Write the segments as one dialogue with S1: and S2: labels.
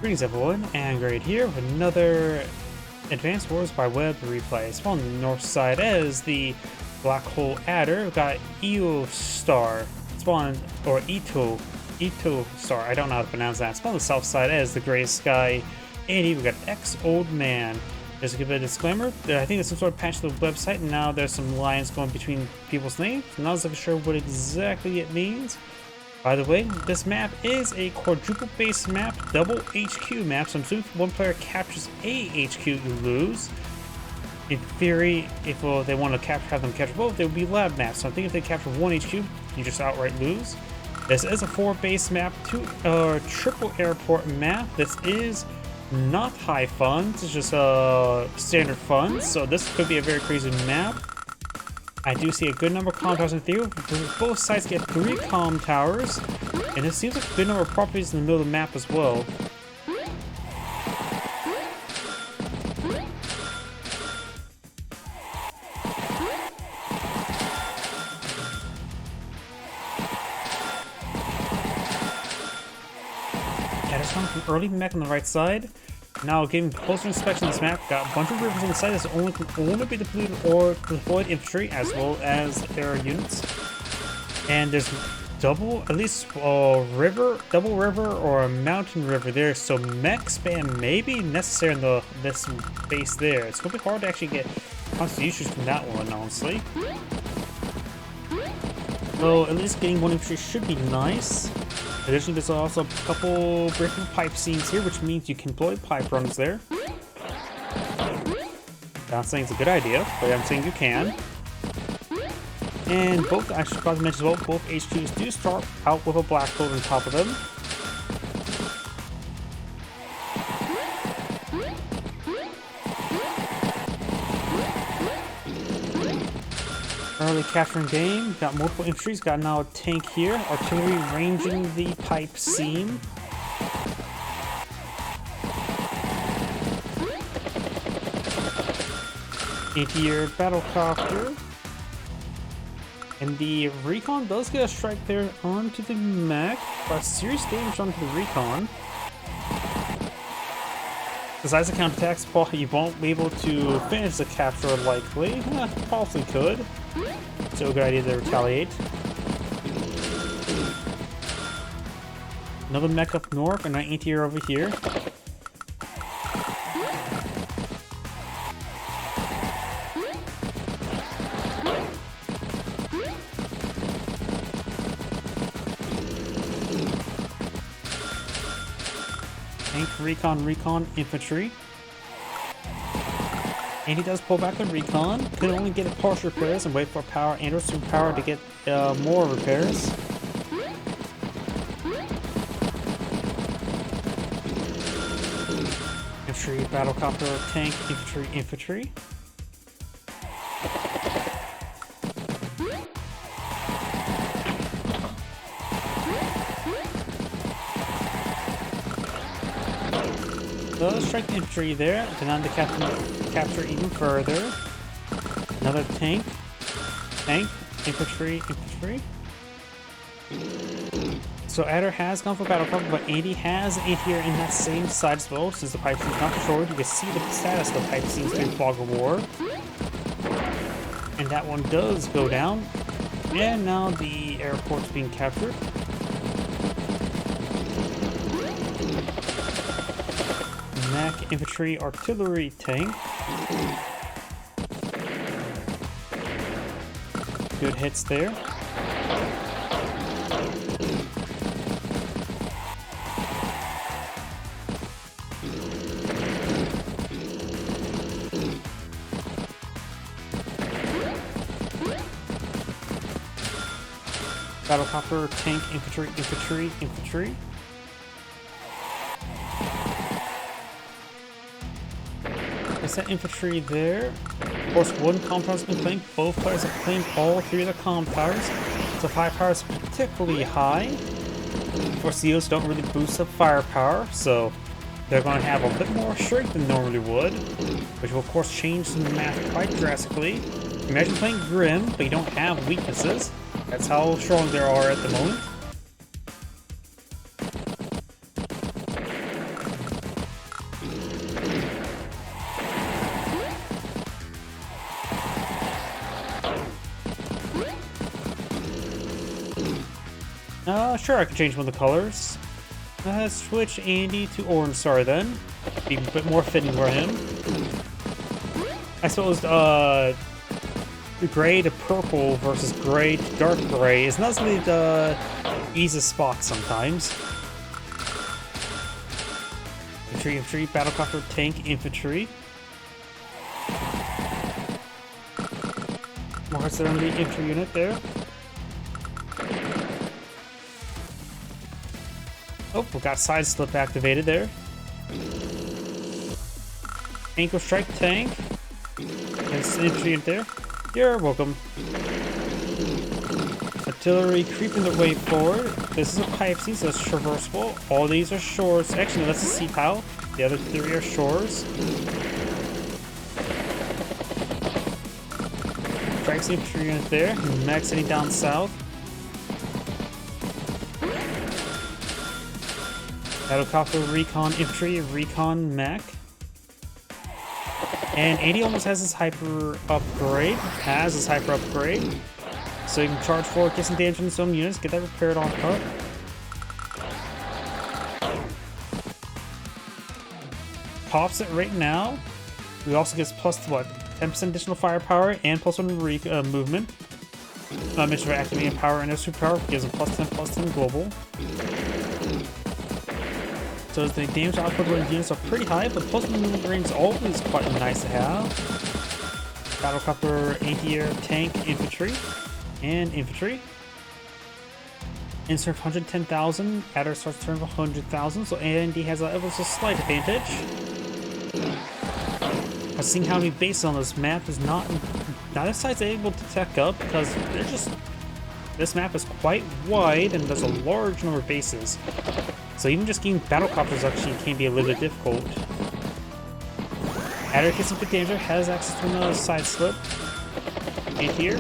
S1: Greetings everyone, and Grade here with another Advanced Wars by Web replay. Spawned on the north side as the Black Hole Adder. We've got etoustar spawned, or etoustar, I don't know how to pronounce that. Spawned on the south side as the Gray Sky 80. We've got X-OLDMAN. There's a bit of disclaimer. I think there's some sort of patch to the website, and now there's some lines going between people's names. I'm not exactly sure what exactly it means. By the way, this map is a quadruple-based map, double HQ map, so I'm assuming if one player captures a HQ, you lose. In theory, if they want to have them capture both, they would be lab maps. So I think if they capture one HQ, you just outright lose. This is a 4-base map, triple airport map. This is not high funds, it's just standard funds, so this could be a very crazy map. I do see a good number of comm towers in theory. Both sides get 3 comm towers, and it seems like a good number of properties in the middle of the map as well. Yeah, there's coming from early mech on the right side. Now, getting closer inspection of this map, got a bunch of rivers on the side that can only be depleted or deployed infantry as well as air units. And there's double river or a mountain river there, so mech spam may be necessary in this base there. It's gonna be hard to actually get constitutions from that one, honestly. So at least getting one infantry should be nice. Additionally, there's also a couple breakable pipe scenes here, which means you can deploy pipe runs there. Not saying it's a good idea, but I'm saying you can. And both, I should probably mention as well, both HQs do start out with a black hole on top of them. Early capturing game, got multiple infantries, got now a tank here, artillery ranging the pipe seam. Anti-air battlecopter. And the recon does get a strike there onto the mech, but serious damage onto the recon. Besides the counterattacks, you won't be able to finish the capture likely. Possibly could. So a good idea to retaliate. Another mech up north, and an anti-air over here. Tank, recon, infantry. And he does pull back the recon. Could only get a partial repairs and wait for power and or super power to get more repairs. Infantry, battlecopter, tank, infantry. So strike the infantry there, denied the capture even further. Another tank, infantry. So Adder has gone for battle cover, but Andy has an anti-air in that same side as well. Since the pipe seam is not destroyed, you can see the status of the pipe seams during fog of war. And that one does go down. And now the airport's being captured. Mech, infantry, artillery, tank. Good hits there. Battlecopter, tank, infantry. That infantry there. Of course, one comm tower has been claimed. Both players have claimed all 3 of the comm towers. So firepower is particularly high. Of course, Zeos don't really boost up firepower, so they're going to have a bit more strength than normally would, which will of course change the map quite drastically. Imagine playing Grim, but you don't have weaknesses. That's how strong they are at the moment. Sure, I can change one of the colors. Let's switch Andy to Orange Star then. Be a bit more fitting for him. I suppose, gray to purple versus gray to dark gray is not something to ease a spot sometimes. Infantry, battlecopter, tank, infantry. More hearts there on the infantry unit there. Oh, we got side slip activated there. Tank will strike tank. There's the infantry unit there. You're welcome. Artillery creeping their way forward. This is a pipe scene, so it's traversable. All these are shores. Actually, no, that's a sea pile. The other three are shores. Strikes the infantry unit there. Max heading down south. Battlecopter, recon, infantry, recon, mech. And Andy almost has his hyper upgrade. So you can charge forward, get some damage on some units, get that repaired on up. Pops it right now. We also get plus what? 10% additional firepower and plus 1 movement. Mention for activating power and superpower gives a plus 10 global. So the damage output of the units are pretty high, but plus 1 movement range is always quite nice to have. Battlecopter, anti-air, tank, infantry, and infantry. Insert 110,000. Adder starts turn of 100,000, so Andy has ever so slight advantage. Seeing how many bases on this map is neither side's able to tech up because they're just. This map is quite wide and there's a large number of bases. So even just getting battlecopters actually can be a little bit difficult. Adder gets some good damage, has access to another side slip. And here.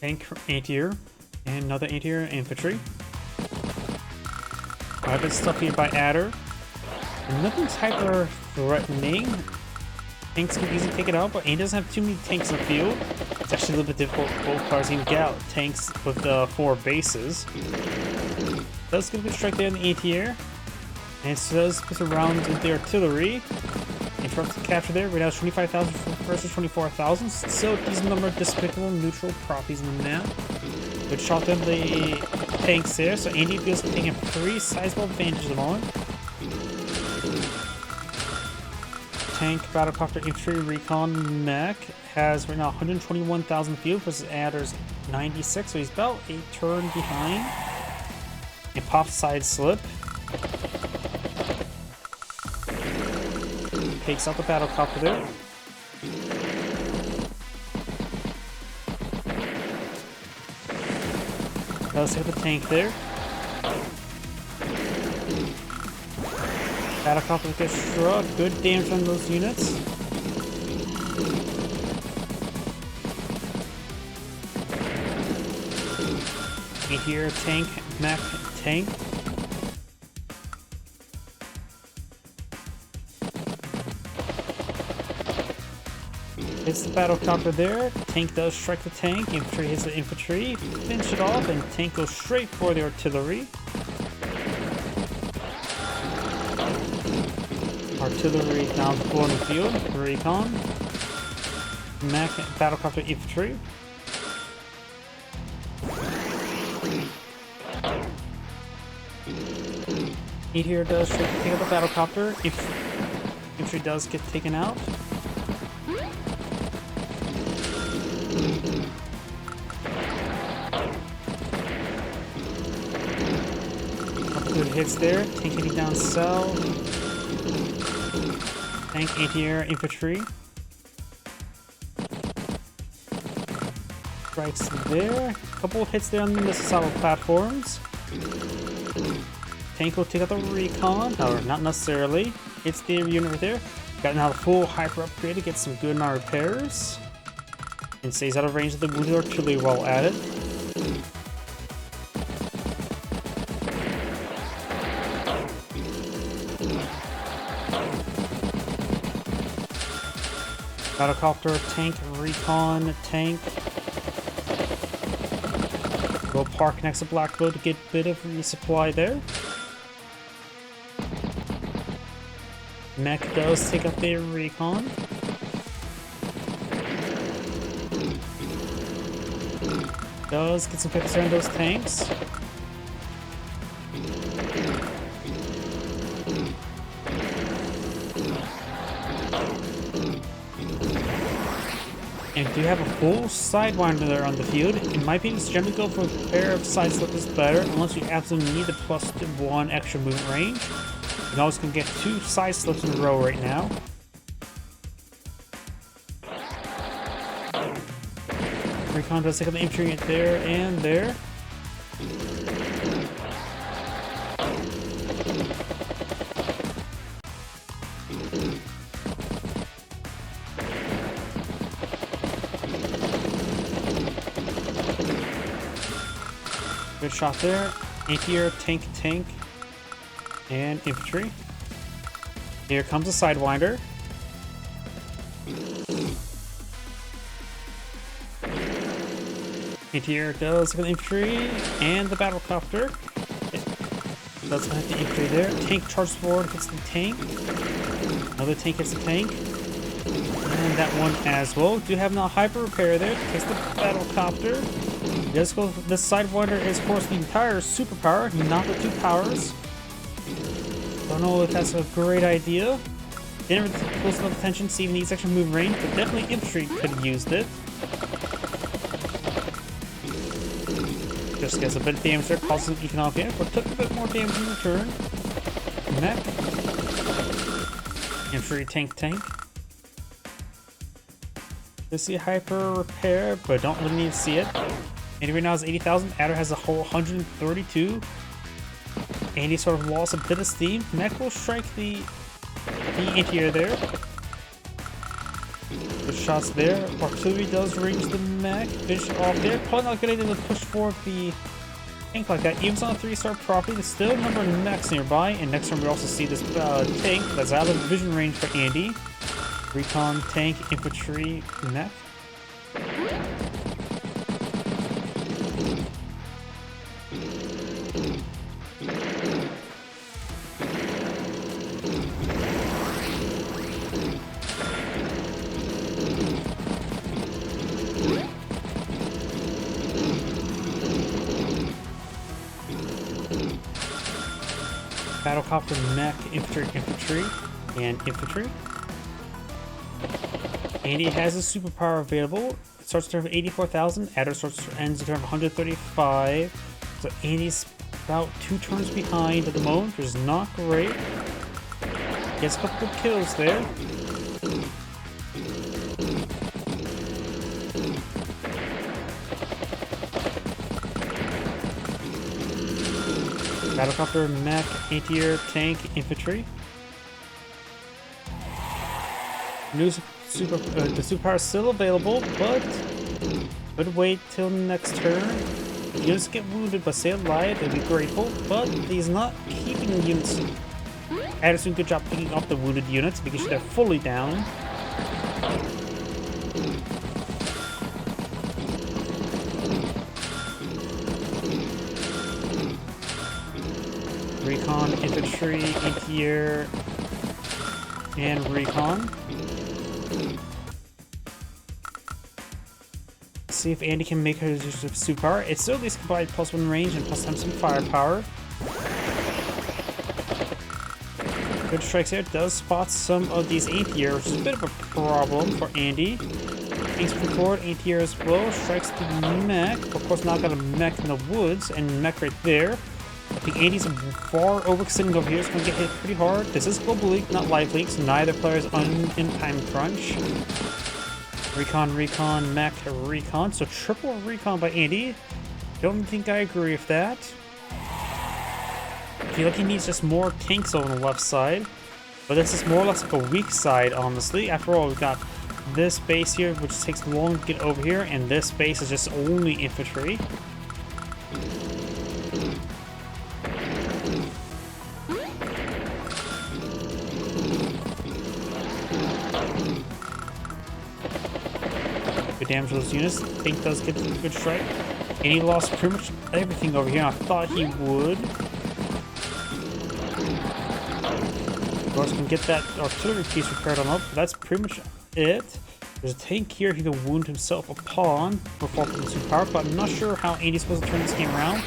S1: Tank anti-air. And another anti-air infantry. I've been stuck here by Adder. And nothing's hyper threatening. Tanks can easily take it out, but Andy doesn't have too many tanks in the field. It's actually a little bit difficult for both cars even get out tanks with 4 bases. Does get a good strike there in the anti-air. And so does put around with the artillery. Interrupts the capture there. Right now it's 25,000 versus 24,000. Still a decent number of despicable neutral properties in the map. Good shot down the tanks there, so Andy feels like taking a pretty sizable advantage at the moment. Tank, battlecopter, infantry, recon, mech has right now 121,000 field versus Adder's 96, so he's about a turn behind. And pops side slip. Takes out the battlecopter there. Let's hit the tank there. Battlecopter gets struck. Good damage on those units. Here, tank, mech, tank. Hits the battlecopter there. Tank does strike the tank. Infantry hits the infantry. Finish it off, and tank goes straight for the artillery. Artillery down full in the field. Recon. Mech, battlecopter, infantry. Meteor does take out the battlecopter. Infantry does get taken out. Good hits there. Tank hitting down south. Tank, anti-air, infantry. Strikes there. Couple of hits there on the missile platforms. Tank will take out the recon. However, not necessarily. Hits the unit right there. Got now a full hyper upgrade to get some good amount of repairs. And stays out of range of the wounded artillery while at it. Battlecopter, tank, recon, tank. We'll park next to Blackbow to get a bit of resupply there. Mech does take up the recon. Does get some focus on those tanks. And if you have a full sidewinder there on the field, in my opinion, it's generally go for a pair of side slippers better, unless you absolutely need the +1 extra movement range. You always can get 2 side slips in a row right now. Recon does take up the infantry there and there. Good shot there. Anti-air, tank, and infantry. Here comes a sidewinder. Anti-air does get the infantry and the battlecopter. It does hit the infantry there. Tank charges forward, hits the tank. Another tank hits the tank. And that one as well. Do have now hyper repair there. Takes the battlecopter. This sidewinder is, of course, the entire superpower, not the 2 powers. Don't know if that's a great idea. Didn't really close enough attention, see if it needs extra move range, but definitely infantry could have used it. Just gets a bit of damage there, causes some economic damage, but took a bit more damage in return. Mech. Infantry, tank. Just see hyper repair, but don't really need to see it. Andy right now is 80,000. Adder has a whole 132. Andy sort of lost a bit of steam. Mech will strike the anti-air there. Good shots there. Artillery does range the mech. Finish it off there. Probably not a good idea to push forward the tank like that. Even on a 3-star property, there's still a number of mechs nearby. And next turn we also see this tank that's out of vision range for Andy. Recon, tank, infantry, mech. Battlecopter, mech, infantry, and infantry. Andy has a superpower available. It starts to turn 84,000. Adder ends to turn 135. So Andy's about 2 turns behind at the moment, which is not great. Gets a couple good kills there. Battlecopter, mech, anti-air, tank, infantry. The superpower is still available, but would wait till next turn. Units get wounded but stay alive, they'd be grateful, but he's not keeping the units. Adder's doing a good job picking up the wounded units because they're fully down. Recon, infantry, anti-air, and recon. See if Andy can make her use of superpower. It still at least provides +1 range and +10 some firepower. Good strikes here. Does spot some of these anti-air, which is a bit of a problem for Andy. Thanks for forward, anti-air as well. Strikes the mech. Of course, now got a mech in the woods and mech right there. I think Andy's far overextending over here. It's going to get hit pretty hard. This is Global League, not Live League, so neither player is in time crunch. Recon, mech, recon. So triple recon by Andy. Don't think I agree with that. I feel like he needs just more tanks on the left side. But this is more or less like a weak side, honestly. After all, we've got this base here, which takes long to get over here, and this base is just only infantry. damage those units. Tank does get a good strike. And he lost pretty much everything over here. I thought he would. Of course, can get that artillery piece repaired on up, but that's pretty much it. There's a tank here he can wound himself upon for 4.2 power, but I'm not sure how Andy's supposed to turn this game around.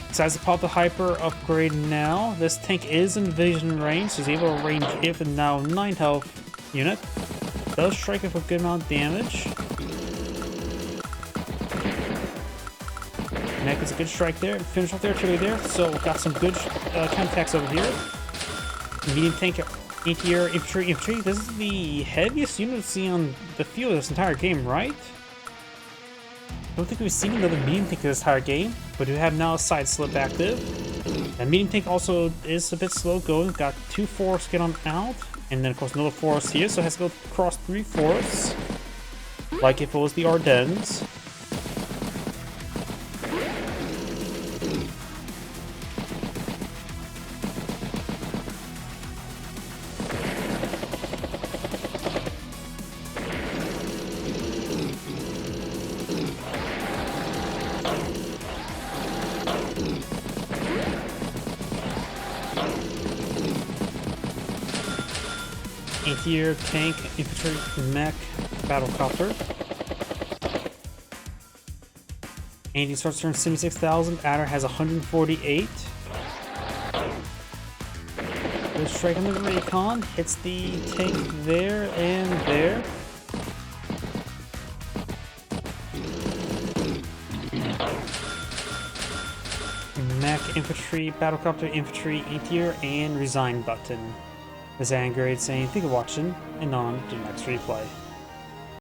S1: Decides to pop the hyper upgrade now. This tank is in vision range, so he's able to range it with now 9 health unit. Does strike it for a good amount of damage. Mech is a good strike there. Finish off the artillery there. So got some good counterattacks over here. Medium tank, anti-air, infantry. This is the heaviest unit we've seen on the field this entire game, right? I don't think we've seen another medium tank this entire game, but we have now a side slip active. And medium tank also is a bit slow going. Got 2 forests get on out, and then of course another forest here, so it has to go across 3 forests, like if it was the Ardennes. Anti-air, tank, infantry, mech, battlecopter. Andy starts turn 76,000. Adder has 148. Good strike on the recon. Hits the tank there and there. Mech, infantry, battlecopter, infantry, anti-air, and resign button. This is Grade saying thank you for watching, and on to the next replay.